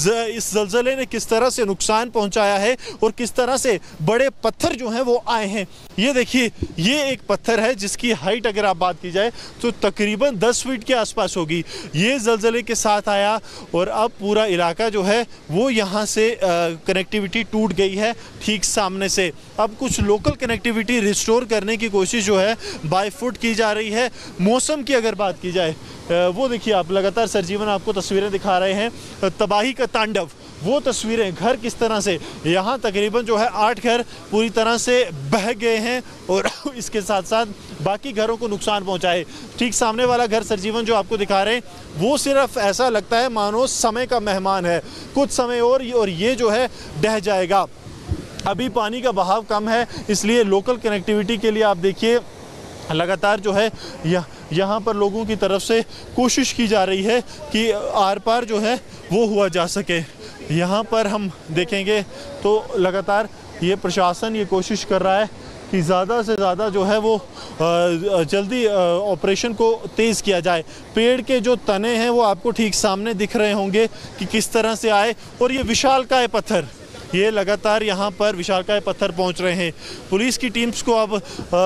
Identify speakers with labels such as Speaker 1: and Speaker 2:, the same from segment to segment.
Speaker 1: इस ज़लज़ले ने किस तरह से नुकसान पहुंचाया है और किस तरह से बड़े पत्थर जो हैं वो आए हैं। ये देखिए, ये एक पत्थर है जिसकी हाइट अगर आप बात की जाए तो तकरीबन 10 फीट के आसपास होगी। ये ज़लज़ले के साथ आया और अब पूरा इलाका जो है वो यहाँ से कनेक्टिविटी टूट गई है ठीक सामने से। अब कुछ लोकल कनेक्टिविटी रिस्टोर करने की कोशिश जो है बाय फुट की जा रही है। मौसम की अगर बात की जाए, वो देखिए आप, लगातार सरजीवन आपको तस्वीरें दिखा रहे हैं, तबाही का तांडव, वो तस्वीरें, घर किस तरह से, यहाँ तकरीबन जो है 8 घर पूरी तरह से बह गए हैं और इसके साथ साथ बाकी घरों को नुकसान पहुँचा है। ठीक सामने वाला घर सरजीवन जो आपको दिखा रहे हैं वो सिर्फ ऐसा लगता है मानो समय का मेहमान है, कुछ समय और ये जो है ढह जाएगा। अभी पानी का बहाव कम है, इसलिए लोकल कनेक्टिविटी के लिए आप देखिए लगातार जो है यहाँ पर लोगों की तरफ से कोशिश की जा रही है कि आर पार जो है वो हुआ जा सके। यहाँ पर हम देखेंगे तो लगातार ये प्रशासन ये कोशिश कर रहा है कि ज़्यादा से ज़्यादा जो है वो जल्दी ऑपरेशन को तेज़ किया जाए। पेड़ के जो तने हैं वो आपको ठीक सामने दिख रहे होंगे कि किस तरह से आए, और ये विशालकाय पत्थर, ये लगातार यहाँ पर विशालकाय पत्थर पहुँच रहे हैं। पुलिस की टीम्स को अब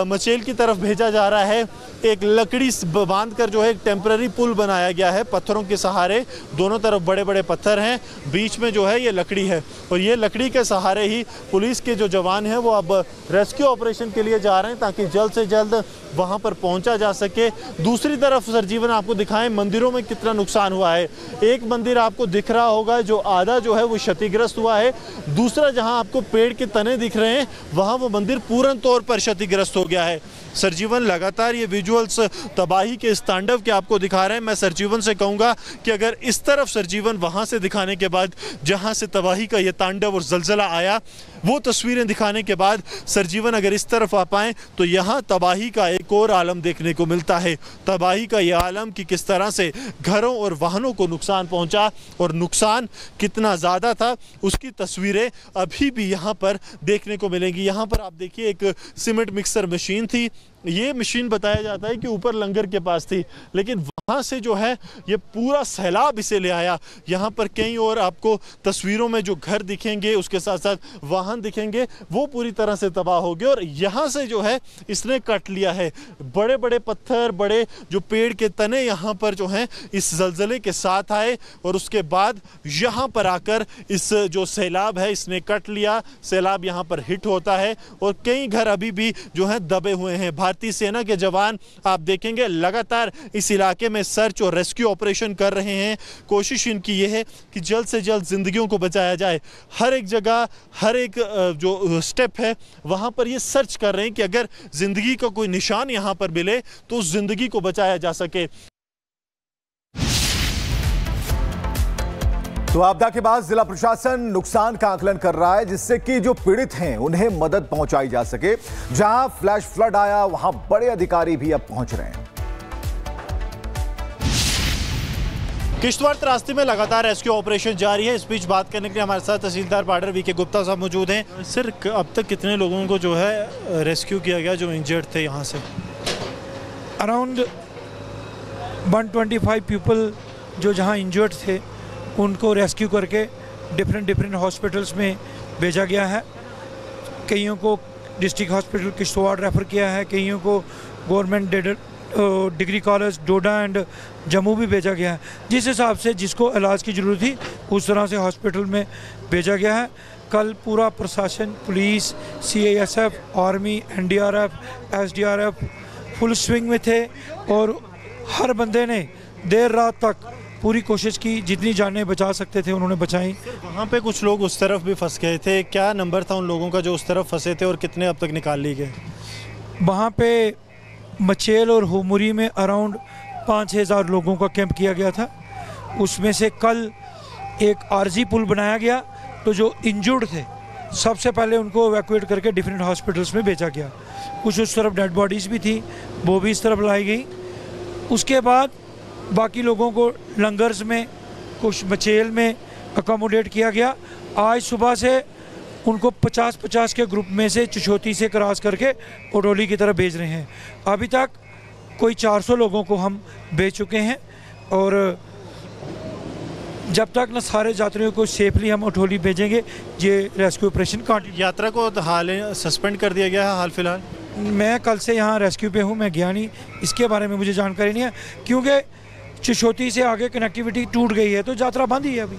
Speaker 1: मचेल की तरफ भेजा जा रहा है। एक लकड़ी बांधकर जो है एक टेम्पररी पुल बनाया गया है पत्थरों के सहारे, दोनों तरफ बड़े बड़े पत्थर हैं, बीच में जो है ये लकड़ी है, और ये लकड़ी के सहारे ही पुलिस के जो जवान हैं वो अब रेस्क्यू ऑपरेशन के लिए जा रहे हैं ताकि जल्द से जल्द वहाँ पर पहुँचा जा सके। दूसरी तरफ सरजीवन आपको दिखाएं मंदिरों में कितना नुकसान हुआ है। एक मंदिर आपको दिख रहा होगा जो आधा जो है वो क्षतिग्रस्त हुआ है, दूसरा जहां आपको पेड़ के तने दिख रहे हैं वहां वो मंदिर पूर्ण तौर पर क्षतिग्रस्त हो गया है। सरजीवन लगातार ये विजुअल्स तबाही के इस तांडव के आपको दिखा रहे हैं। मैं सरजीवन से कहूँगा कि अगर इस तरफ सरजीवन वहाँ से दिखाने के बाद जहाँ से तबाही का ये तांडव और जलजला आया वो तस्वीरें दिखाने के बाद सरजीवन अगर इस तरफ आ पाएँ तो यहाँ तबाही का एक और आलम देखने को मिलता है। तबाही का ये आलम कि किस तरह से घरों और वाहनों को नुकसान पहुँचा और नुकसान कितना ज़्यादा था उसकी तस्वीरें अभी भी यहाँ पर देखने को मिलेंगी। यहाँ पर आप देखिए एक सीमेंट मिक्सर मशीन थी, ये मशीन बताया जाता है कि ऊपर लंगर के पास थी, लेकिन वहाँ से जो है ये पूरा सैलाब इसे ले आया। यहाँ पर कहीं और आपको तस्वीरों में जो घर दिखेंगे उसके साथ साथ वाहन दिखेंगे वो पूरी तरह से तबाह हो गए, और यहाँ से जो है इसने कट लिया है। बड़े बड़े पत्थर, बड़े जो पेड़ के तने यहाँ पर जो हैं इस जलजले के साथ आए और उसके बाद यहाँ पर आकर इस जो सैलाब है इसने कट लिया। सैलाब यहाँ पर हिट होता है और कई घर अभी भी जो है दबे हुए हैं। भारतीय सेना के जवान आप देखेंगे लगातार इस इलाके में सर्च और रेस्क्यू ऑपरेशन कर रहे हैं। कोशिश इनकी ये है कि जल्द से जल्द जिंदगियों को बचाया जाए। हर एक जगह, हर एक जो स्टेप है वहां पर ये सर्च कर रहे हैं कि अगर जिंदगी का कोई निशान यहां पर मिले तो उस जिंदगी को बचाया जा सके।
Speaker 2: तो आपदा के बाद जिला प्रशासन नुकसान का आकलन कर रहा है जिससे कि जो पीड़ित हैं उन्हें मदद पहुंचाई जा सके। जहां फ्लैश फ्लड आया वहां बड़े अधिकारी भी अब पहुंच रहे हैं।
Speaker 1: किश्तवाड़ त्रास्ती में लगातार रेस्क्यू ऑपरेशन जारी है। इस बीच बात करने के लिए हमारे साथ तहसीलदार बॉर्डर वीके गुप्ता साहब मौजूद हैं। सर, अब तक कितने लोगों को जो है रेस्क्यू किया गया जो इंजर्ड थे यहाँ से?
Speaker 3: अराउंड 125 पीपल जो जहाँ इंजर्ड थे उनको रेस्क्यू करके डिफरेंट हॉस्पिटल्स में भेजा गया है। कईयों को डिस्ट्रिक्ट हॉस्पिटल किश्तवाड़ रेफ़र किया है, कईयों को government degree college Doda and Jammu भी भेजा गया है। जिस हिसाब से जिसको इलाज की ज़रूरत थी उस तरह से हॉस्पिटल में भेजा गया है। कल पूरा प्रशासन, police, CISF, army, NDRF, SDRF full swing में थे और हर बंदे ने देर रात तक पूरी कोशिश की, जितनी जानें बचा सकते थे उन्होंने बचाई।
Speaker 1: वहाँ पे कुछ लोग उस तरफ भी फंस गए थे, क्या नंबर था उन लोगों का जो उस तरफ फंसे थे और कितने अब तक निकाल लिए गए?
Speaker 3: वहाँ पे मचेल और होमुरी में अराउंड 5,000 लोगों का कैंप किया गया था। उसमें से कल एक आरजी पुल बनाया गया, तो जो इंजर्ड थे सबसे पहले उनको इवैक्यूएट करके डिफरेंट हॉस्पिटल्स में भेजा गया। कुछ उस तरफ डेड बॉडीज़ भी थी, वो भी इस तरफ लाई गई। उसके बाद बाकी लोगों को लंगर्स में, कुछ मचेल में अकोमोडेट किया गया। आज सुबह से उनको 50-50 के ग्रुप में से चिशोती से क्रॉस करके ओडोली की तरफ भेज रहे हैं। अभी तक कोई 400 लोगों को हम भेज चुके हैं और जब तक ना सारे यात्रियों को सेफली हम अठोली भेजेंगे, ये रेस्क्यू ऑपरेशन कंटिन्यू।
Speaker 1: यात्रा को हाल सस्पेंड कर दिया गया है हाल फिलहाल।
Speaker 3: मैं कल से यहाँ रेस्क्यू पे हूँ, मैं गया नहीं, इसके बारे में मुझे जानकारी नहीं है, क्योंकि चिशोती से आगे कनेक्टिविटी टूट गई है, तो यात्रा बंद ही है अभी।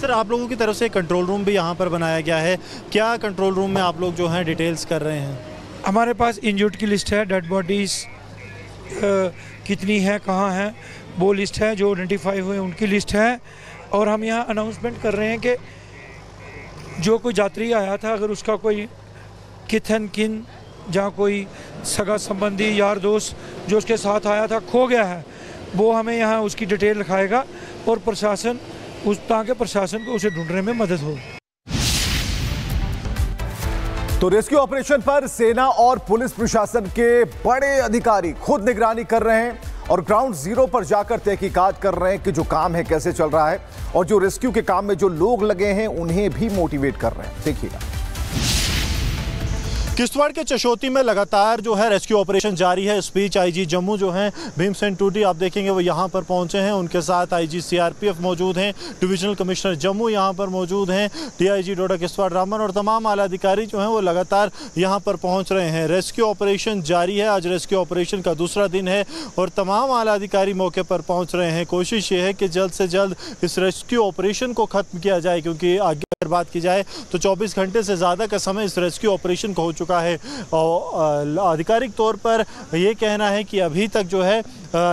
Speaker 1: सर, आप लोगों की तरफ से कंट्रोल रूम भी यहाँ पर बनाया गया है, क्या कंट्रोल रूम में आप लोग जो हैं डिटेल्स कर रहे हैं?
Speaker 3: हमारे पास इंजर्ड की लिस्ट है, डेड बॉडीज़ कितनी है, कहाँ हैं, वो लिस्ट है, जो आइडेंटिफाई हुए उनकी लिस्ट है। और हम यहाँ अनाउंसमेंट कर रहे हैं कि जो कोई यात्री आया था, अगर उसका कोई किथन किन जहाँ कोई सगा संबंधी यार दोस्त जो उसके साथ आया था खो गया है, वो हमें यहाँ उसकी डिटेल लिखाएगा और प्रशासन ताकि प्रशासन को उसे ढूंढने में मदद हो।
Speaker 2: तो रेस्क्यू ऑपरेशन पर सेना और पुलिस प्रशासन के बड़े अधिकारी खुद निगरानी कर रहे हैं और ग्राउंड जीरो पर जाकर तहकीकात कर रहे हैं कि जो काम है कैसे चल रहा है, और जो रेस्क्यू के काम में जो लोग लगे हैं उन्हें भी मोटिवेट कर रहे हैं। देखिएगा।
Speaker 1: किश्तवाड़ के चशोती में लगातार जो है रेस्क्यू ऑपरेशन जारी है। इस बीच आईजी जम्मू जो हैं भीमसेन टूटी, आप देखेंगे वो यहाँ पर पहुँचे हैं, उनके साथ आईजी सीआरपीएफ मौजूद हैं, डिविजनल कमिश्नर जम्मू यहाँ पर मौजूद हैं, डीआईजी डोडा किश्तवाड़ रामन और तमाम आला अधिकारी जो हैं वो लगातार यहाँ पर पहुँच रहे हैं। रेस्क्यू ऑपरेशन जारी है, आज रेस्क्यू ऑपरेशन का दूसरा दिन है और तमाम आला अधिकारी मौके पर पहुँच रहे हैं। कोशिश ये है कि जल्द से जल्द इस रेस्क्यू ऑपरेशन को ख़त्म किया जाए, क्योंकि आगे अगर बात की जाए तो 24 घंटे से ज़्यादा का समय इस रेस्क्यू ऑपरेशन को हो चुका है। और आधिकारिक तौर पर ये कहना है कि अभी तक जो है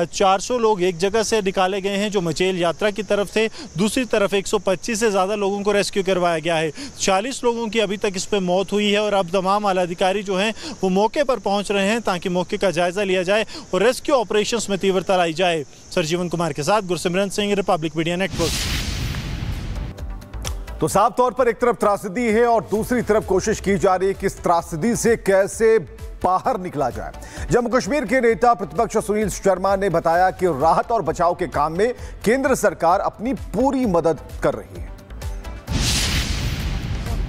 Speaker 1: 400 लोग एक जगह से निकाले गए हैं जो मचेल यात्रा की तरफ थे, दूसरी तरफ 125 से ज़्यादा लोगों को रेस्क्यू करवाया गया है। 40 लोगों की अभी तक इस पर मौत हुई है और अब तमाम आला अधिकारी जो हैं वो मौके पर पहुंच रहे हैं ताकि मौके का जायज़ा लिया जाए और रेस्क्यू ऑपरेशंस में तीव्रता लाई जाए। सरजीवन कुमार के साथ Gursimran Singh, Republic media network.
Speaker 2: तो साफ तौर पर एक तरफ त्रासदी है और दूसरी तरफ कोशिश की जा रही है कि इस त्रासदी से कैसे बाहर निकला जाए। जम्मू कश्मीर के नेता प्रतिपक्ष सुनील शर्मा ने बताया कि राहत और बचाव के काम में केंद्र सरकार अपनी पूरी मदद कर रही है।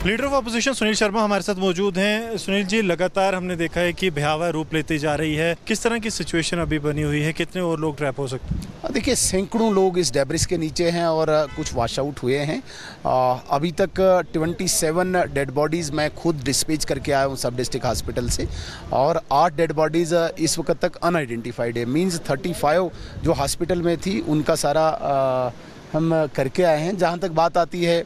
Speaker 1: Leader of opposition Sunil Sharma हमारे साथ मौजूद हैं। सुनील जी, लगातार हमने देखा है कि भयावह रूप लेती जा रही है, किस तरह की सिचुएशन अभी बनी हुई है, कितने और लोग ट्रैप हो सकते हैं?
Speaker 4: देखिए, सैकड़ों लोग इस डेब्रिस के नीचे हैं और कुछ वॉश आउट हुए हैं। अभी तक 27 डेड बॉडीज़ मैं खुद डिस्पैच करके आया हूँ सब डिस्ट्रिक्ट हॉस्पिटल से, और 8 डेड बॉडीज़ इस वक्त तक अनआइडेंटिफाइड है। मींस 35 जो हॉस्पिटल में थी उनका सारा हम करके आए हैं। जहाँ तक बात आती है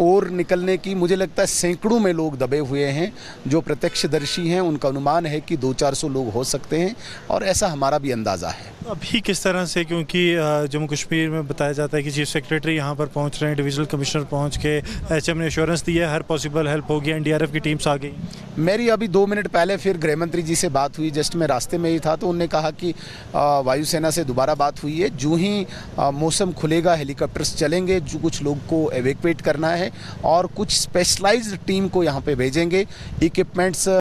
Speaker 4: और निकलने की, मुझे लगता है सैकड़ों में लोग दबे हुए हैं। जो प्रत्यक्षदर्शी हैं उनका अनुमान है कि 200-400 लोग हो सकते हैं और ऐसा हमारा भी अंदाज़ा है।
Speaker 1: अभी किस तरह से, क्योंकि जम्मू कश्मीर में बताया जाता है कि चीफ सेक्रेटरी यहाँ पर पहुँच रहे हैं, डिविजनल कमिश्नर पहुँच के एचएम ने एश्योरेंस दी है हर पॉसिबल हेल्प होगी, एनडीआरएफ की टीम्स आ गई।
Speaker 4: मेरी अभी 2 मिनट पहले फिर गृह मंत्री जी से बात हुई, जस्ट मैं रास्ते में ही था, तो उन्होंने कहा कि वायुसेना से दोबारा बात हुई है, जो ही मौसम खुलेगा हेलीकॉप्टर्स चलेंगे, जो कुछ लोग को एवेक्यूएट करना है और कुछ स्पेशलाइज्ड टीम को यहाँ पे भेजेंगे। इक्विपमेंट्स